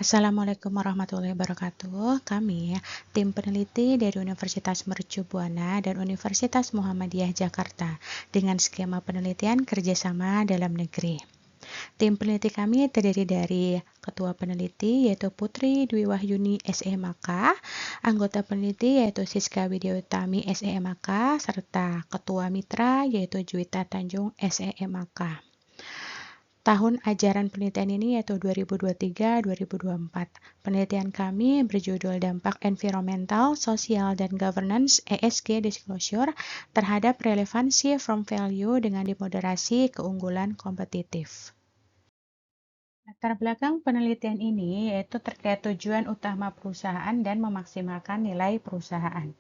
Assalamualaikum warahmatullahi wabarakatuh. Kami, tim peneliti dari Universitas Mercu Buana dan Universitas Muhammadiyah Jakarta, dengan skema penelitian kerjasama dalam negeri. Tim peneliti kami terdiri dari Ketua Peneliti yaitu Putri Dwi Wahyuni SEMAK, anggota peneliti yaitu Siska Widyawati SEMAK, serta Ketua Mitra yaitu Juwita Tanjung SEMAK. Tahun ajaran penelitian ini yaitu 2023-2024. Penelitian kami berjudul Dampak Environmental, Sosial, dan Governance ESG Disclosure terhadap relevansi from value dengan dimoderasi keunggulan kompetitif. Latar belakang penelitian ini yaitu terkait tujuan utama perusahaan dan memaksimalkan nilai perusahaan.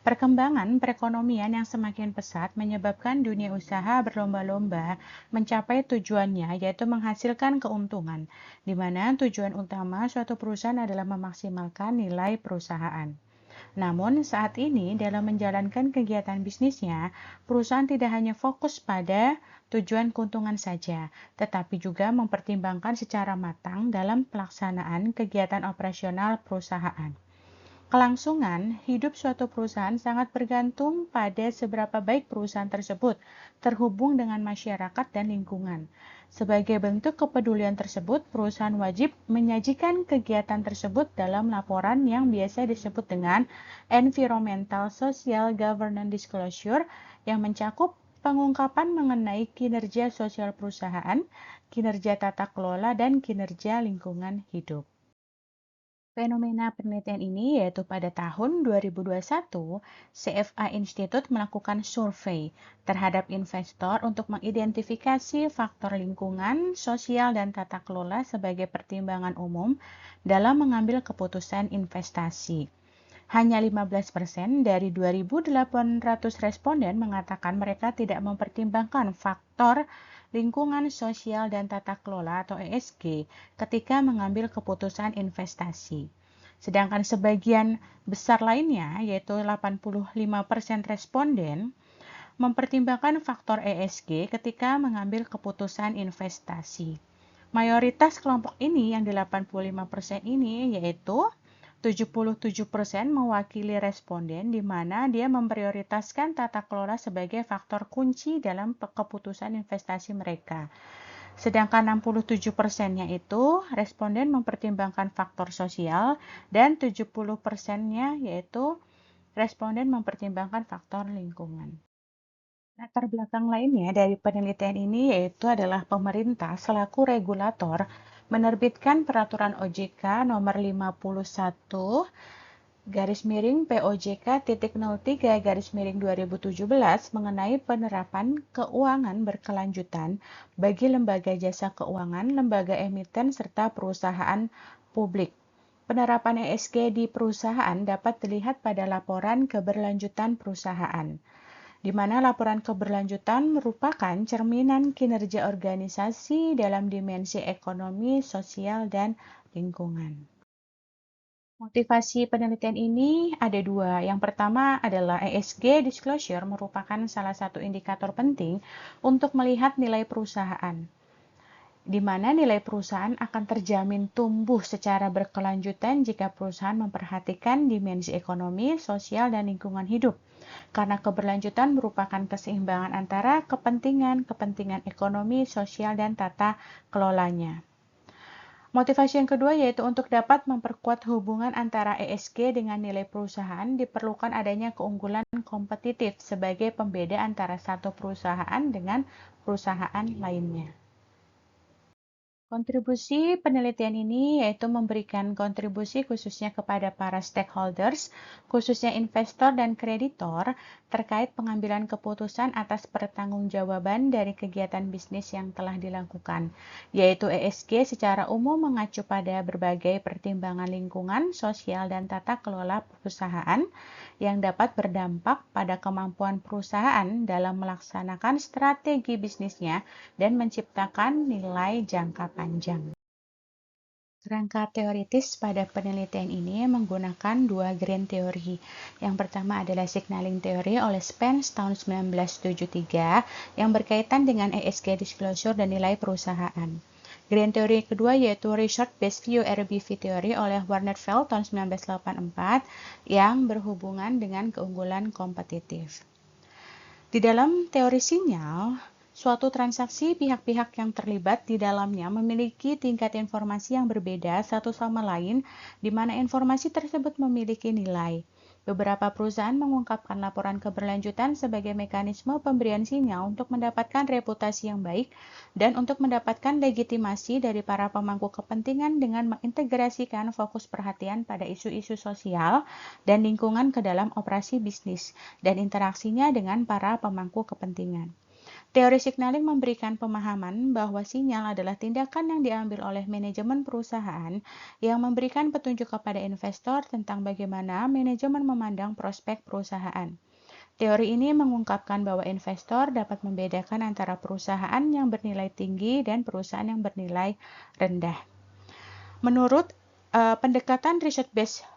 Perkembangan perekonomian yang semakin pesat menyebabkan dunia usaha berlomba-lomba mencapai tujuannya, yaitu menghasilkan keuntungan, di mana tujuan utama suatu perusahaan adalah memaksimalkan nilai perusahaan. Namun, saat ini dalam menjalankan kegiatan bisnisnya, perusahaan tidak hanya fokus pada tujuan keuntungan saja, tetapi juga mempertimbangkan secara matang dalam pelaksanaan kegiatan operasional perusahaan. Kelangsungan hidup suatu perusahaan sangat bergantung pada seberapa baik perusahaan tersebut terhubung dengan masyarakat dan lingkungan. Sebagai bentuk kepedulian tersebut, perusahaan wajib menyajikan kegiatan tersebut dalam laporan yang biasa disebut dengan Environmental Social Governance Disclosure yang mencakup pengungkapan mengenai kinerja sosial perusahaan, kinerja tata kelola, dan kinerja lingkungan hidup. Fenomena penelitian ini yaitu pada tahun 2021, CFA Institute melakukan survei terhadap investor untuk mengidentifikasi faktor lingkungan, sosial, dan tata kelola sebagai pertimbangan umum dalam mengambil keputusan investasi. Hanya 15% dari 2.800 responden mengatakan mereka tidak mempertimbangkan faktor lingkungan, sosial, dan tata kelola atau ESG ketika mengambil keputusan investasi. Sedangkan sebagian besar lainnya, yaitu 85% responden, mempertimbangkan faktor ESG ketika mengambil keputusan investasi. Mayoritas kelompok ini yang 85% ini yaitu 77% mewakili responden di mana dia memprioritaskan tata kelola sebagai faktor kunci dalam keputusan investasi mereka. Sedangkan 67%-nya itu responden mempertimbangkan faktor sosial dan 70%-nya yaitu responden mempertimbangkan faktor lingkungan. Latar belakang lainnya dari penelitian ini yaitu adalah pemerintah selaku regulator menerbitkan peraturan OJK nomor 51 POJK.03/2017 mengenai penerapan keuangan berkelanjutan bagi lembaga jasa keuangan, lembaga emiten, serta perusahaan publik. Penerapan ESG di perusahaan dapat dilihat pada laporan keberlanjutan perusahaan, di mana laporan keberlanjutan merupakan cerminan kinerja organisasi dalam dimensi ekonomi, sosial, dan lingkungan. Motivasi penelitian ini ada dua. Yang pertama adalah ESG disclosure merupakan salah satu indikator penting untuk melihat nilai perusahaan, di mana nilai perusahaan akan terjamin tumbuh secara berkelanjutan jika perusahaan memperhatikan dimensi ekonomi, sosial, dan lingkungan hidup. Karena keberlanjutan merupakan keseimbangan antara kepentingan ekonomi, sosial, dan tata kelolanya. Motivasi yang kedua yaitu untuk dapat memperkuat hubungan antara ESG dengan nilai perusahaan, diperlukan adanya keunggulan kompetitif sebagai pembeda antara satu perusahaan dengan perusahaan lainnya. Kontribusi penelitian ini yaitu memberikan kontribusi khususnya kepada para stakeholders, khususnya investor dan kreditor, terkait pengambilan keputusan atas pertanggungjawaban dari kegiatan bisnis yang telah dilakukan, yaitu ESG secara umum mengacu pada berbagai pertimbangan lingkungan, sosial, dan tata kelola perusahaan yang dapat berdampak pada kemampuan perusahaan dalam melaksanakan strategi bisnisnya dan menciptakan nilai jangka panjang. Kerangka teoritis pada penelitian ini menggunakan dua grand teori. Yang pertama adalah signaling theory oleh Spence tahun 1973 yang berkaitan dengan ESG disclosure dan nilai perusahaan. Grand teori kedua yaitu Research Based View RBV Theory oleh Warnefeld tahun 1984 yang berhubungan dengan keunggulan kompetitif. Di dalam teori sinyal, suatu transaksi pihak-pihak yang terlibat di dalamnya memiliki tingkat informasi yang berbeda satu sama lain, di mana informasi tersebut memiliki nilai. Beberapa perusahaan mengungkapkan laporan keberlanjutan sebagai mekanisme pemberian sinyal untuk mendapatkan reputasi yang baik dan untuk mendapatkan legitimasi dari para pemangku kepentingan dengan mengintegrasikan fokus perhatian pada isu-isu sosial dan lingkungan ke dalam operasi bisnis dan interaksinya dengan para pemangku kepentingan. Teori signaling memberikan pemahaman bahwa sinyal adalah tindakan yang diambil oleh manajemen perusahaan yang memberikan petunjuk kepada investor tentang bagaimana manajemen memandang prospek perusahaan. Teori ini mengungkapkan bahwa investor dapat membedakan antara perusahaan yang bernilai tinggi dan perusahaan yang bernilai rendah. Menurut pendekatan research-based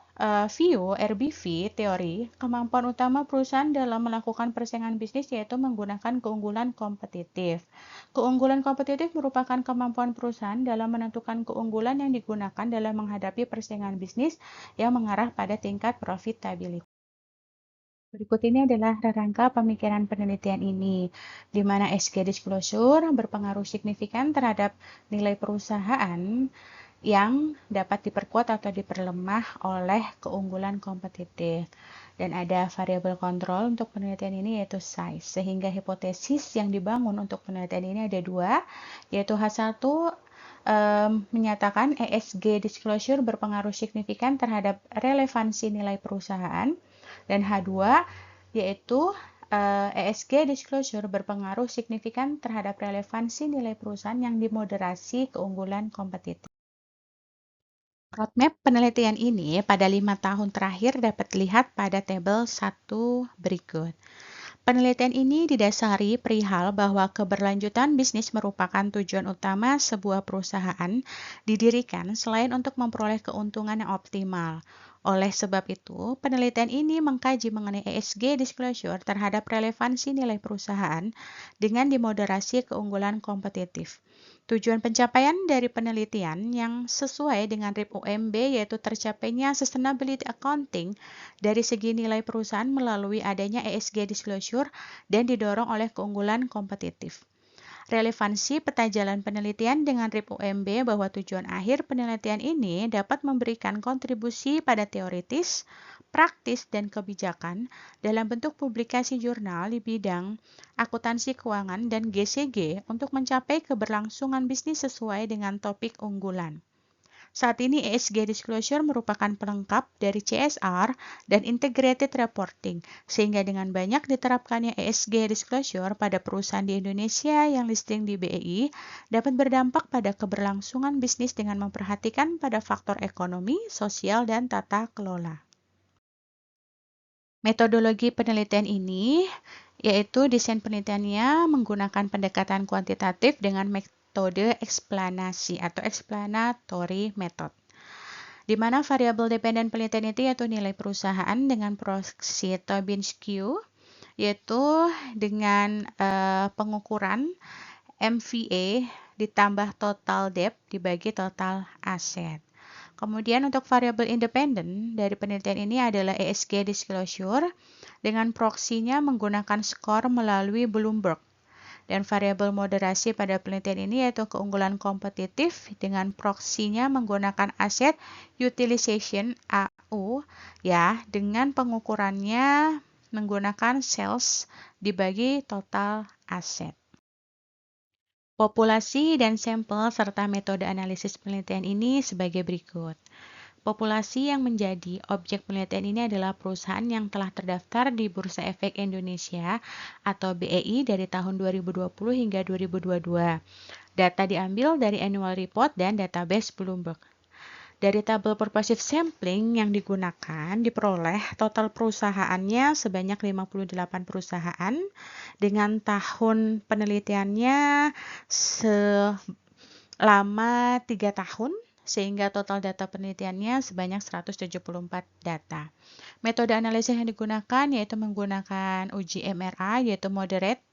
view RBV teori, kemampuan utama perusahaan dalam melakukan persaingan bisnis yaitu menggunakan keunggulan kompetitif. Keunggulan kompetitif merupakan kemampuan perusahaan dalam menentukan keunggulan yang digunakan dalam menghadapi persaingan bisnis yang mengarah pada tingkat profitability. Berikut ini adalah rangka pemikiran penelitian ini, di mana ESG disclosure berpengaruh signifikan terhadap nilai perusahaan yang dapat diperkuat atau diperlemah oleh keunggulan kompetitif. Dan ada variabel kontrol untuk penelitian ini yaitu size, sehingga hipotesis yang dibangun untuk penelitian ini ada dua, yaitu H1 menyatakan ESG disclosure berpengaruh signifikan terhadap relevansi nilai perusahaan, dan H2 yaitu ESG disclosure berpengaruh signifikan terhadap relevansi nilai perusahaan yang dimoderasi keunggulan kompetitif. Roadmap penelitian ini pada 5 tahun terakhir dapat dilihat pada tabel 1 berikut. Penelitian ini didasari perihal bahwa keberlanjutan bisnis merupakan tujuan utama sebuah perusahaan didirikan selain untuk memperoleh keuntungan yang optimal. Oleh sebab itu, penelitian ini mengkaji mengenai ESG disclosure terhadap relevansi nilai perusahaan dengan dimoderasi keunggulan kompetitif. Tujuan pencapaian dari penelitian yang sesuai dengan RIP UMB yaitu tercapainya sustainability accounting dari segi nilai perusahaan melalui adanya ESG disclosure dan didorong oleh keunggulan kompetitif. Relevansi peta jalan penelitian dengan RIP UMB bahwa tujuan akhir penelitian ini dapat memberikan kontribusi pada teoritis, praktis, dan kebijakan dalam bentuk publikasi jurnal di bidang akuntansi keuangan dan GCG untuk mencapai keberlangsungan bisnis sesuai dengan topik unggulan. Saat ini ESG Disclosure merupakan pelengkap dari CSR dan Integrated Reporting, sehingga dengan banyak diterapkannya ESG Disclosure pada perusahaan di Indonesia yang listing di BEI dapat berdampak pada keberlangsungan bisnis dengan memperhatikan pada faktor ekonomi, sosial, dan tata kelola. Metodologi penelitian ini yaitu desain penelitiannya menggunakan pendekatan kuantitatif dengan metode eksplanasi atau explanatory method, di mana variabel dependen penelitian itu yaitu nilai perusahaan dengan proxy Tobin-Skew, yaitu dengan pengukuran MVA ditambah total debt dibagi total aset. Kemudian untuk variabel independen dari penelitian ini adalah ESG disclosure dengan proksinya menggunakan skor melalui Bloomberg. Dan variabel moderasi pada penelitian ini yaitu keunggulan kompetitif dengan proksinya menggunakan aset utilization AU ya, dengan pengukurannya menggunakan sales dibagi total aset. Populasi dan sampel serta metode analisis penelitian ini sebagai berikut. Populasi yang menjadi objek penelitian ini adalah perusahaan yang telah terdaftar di Bursa Efek Indonesia atau BEI dari tahun 2020 hingga 2022. Data diambil dari annual report dan database Bloomberg. Dari tabel purposive sampling yang digunakan diperoleh total perusahaannya sebanyak 58 perusahaan dengan tahun penelitiannya selama 3 tahun sehingga total data penelitiannya sebanyak 174 data. Metode analisis yang digunakan yaitu menggunakan uji MRA yaitu moderate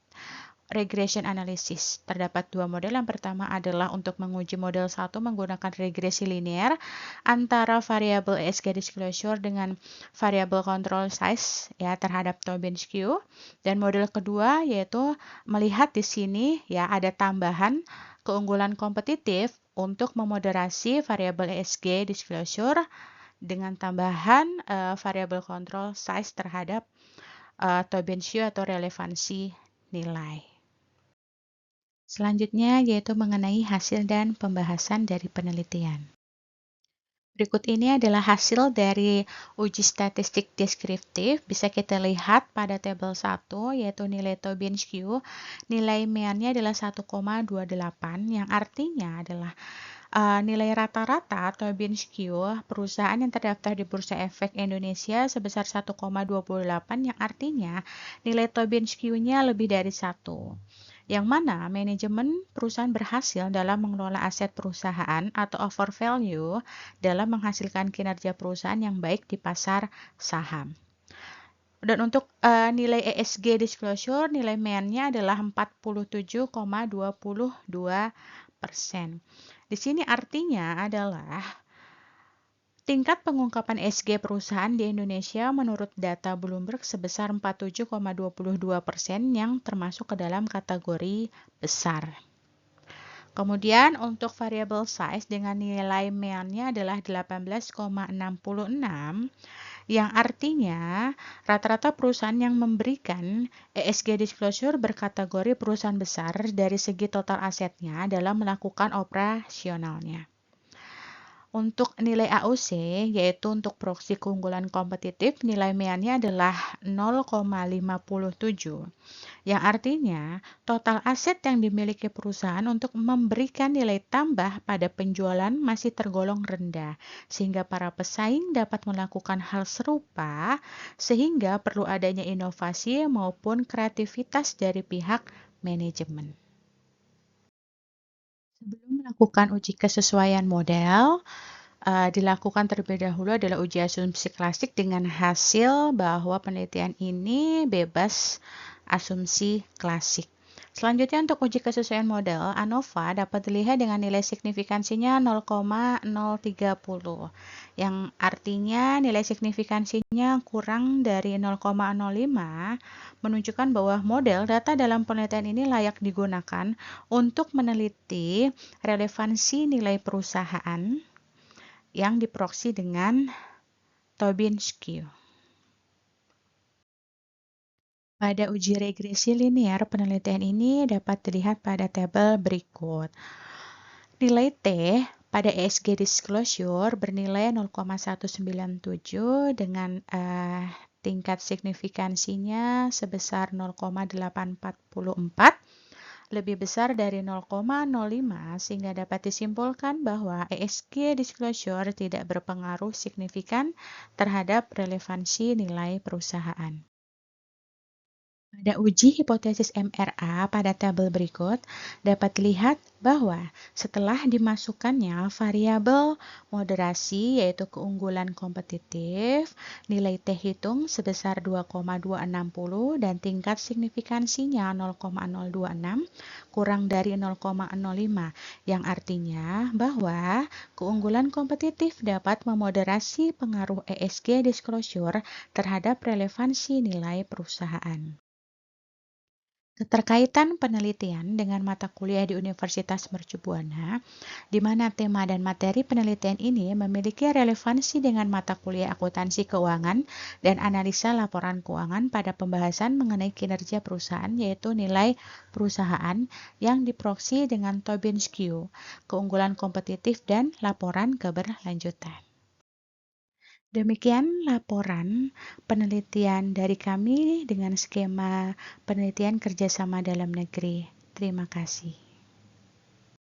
regression analysis. Terdapat dua model. Yang pertama adalah untuk menguji model 1 menggunakan regresi linear antara variabel ESG disclosure dengan variabel control size ya terhadap Tobin skew. Dan model kedua yaitu melihat di sini ya ada tambahan keunggulan kompetitif untuk memoderasi variabel ESG disclosure dengan tambahan variabel control size terhadap Tobin skew atau relevansi nilai. Selanjutnya yaitu mengenai hasil dan pembahasan dari penelitian. Berikut ini adalah hasil dari uji statistik deskriptif. Bisa kita lihat pada tabel 1 yaitu nilai Tobin skew. Nilai mean-nya adalah 1,28 yang artinya adalah nilai rata-rata Tobin skew perusahaan yang terdaftar di Bursa Efek Indonesia sebesar 1,28 yang artinya nilai Tobin skew-nya lebih dari 1. Yang mana manajemen perusahaan berhasil dalam mengelola aset perusahaan atau over value dalam menghasilkan kinerja perusahaan yang baik di pasar saham. Dan untuk nilai ESG disclosure, nilai mean-nya adalah 47,22%. Di sini artinya adalah tingkat pengungkapan ESG perusahaan di Indonesia menurut data Bloomberg sebesar 47,22% yang termasuk ke dalam kategori besar. Kemudian untuk variable size dengan nilai mean-nya adalah 18,66 yang artinya rata-rata perusahaan yang memberikan ESG disclosure berkategori perusahaan besar dari segi total asetnya dalam melakukan operasionalnya. Untuk nilai AUC, yaitu untuk proksi keunggulan kompetitif, nilai mean-nya adalah 0,57, yang artinya total aset yang dimiliki perusahaan untuk memberikan nilai tambah pada penjualan masih tergolong rendah, sehingga para pesaing dapat melakukan hal serupa, sehingga perlu adanya inovasi maupun kreativitas dari pihak manajemen. Sebelum melakukan uji kesesuaian model, dilakukan terlebih dahulu adalah uji asumsi klasik dengan hasil bahwa penelitian ini bebas asumsi klasik. Selanjutnya untuk uji kesesuaian model, ANOVA dapat dilihat dengan nilai signifikansinya 0,030, yang artinya nilai signifikansinya kurang dari 0,05 menunjukkan bahwa model data dalam penelitian ini layak digunakan untuk meneliti relevansi nilai perusahaan yang diproksi dengan Tobin skew. Pada uji regresi linear, penelitian ini dapat dilihat pada tabel berikut. Nilai T pada ESG disclosure bernilai 0,197 dengan tingkat signifikansinya sebesar 0,844, lebih besar dari 0,05 sehingga dapat disimpulkan bahwa ESG disclosure tidak berpengaruh signifikan terhadap relevansi nilai perusahaan. Pada uji hipotesis MRA pada tabel berikut, dapat dilihat bahwa setelah dimasukkannya variabel moderasi yaitu keunggulan kompetitif, nilai T hitung sebesar 2,260 dan tingkat signifikansinya 0,026 kurang dari 0,05 yang artinya bahwa keunggulan kompetitif dapat memoderasi pengaruh ESG disclosure terhadap relevansi nilai perusahaan. Keterkaitan penelitian dengan mata kuliah di Universitas Mercu Buana, di mana tema dan materi penelitian ini memiliki relevansi dengan mata kuliah akuntansi keuangan dan analisa laporan keuangan pada pembahasan mengenai kinerja perusahaan yaitu nilai perusahaan yang diproksi dengan Tobin skew, keunggulan kompetitif dan laporan keberlanjutan. Demikian laporan penelitian dari kami dengan skema penelitian kerjasama dalam negeri. Terima kasih.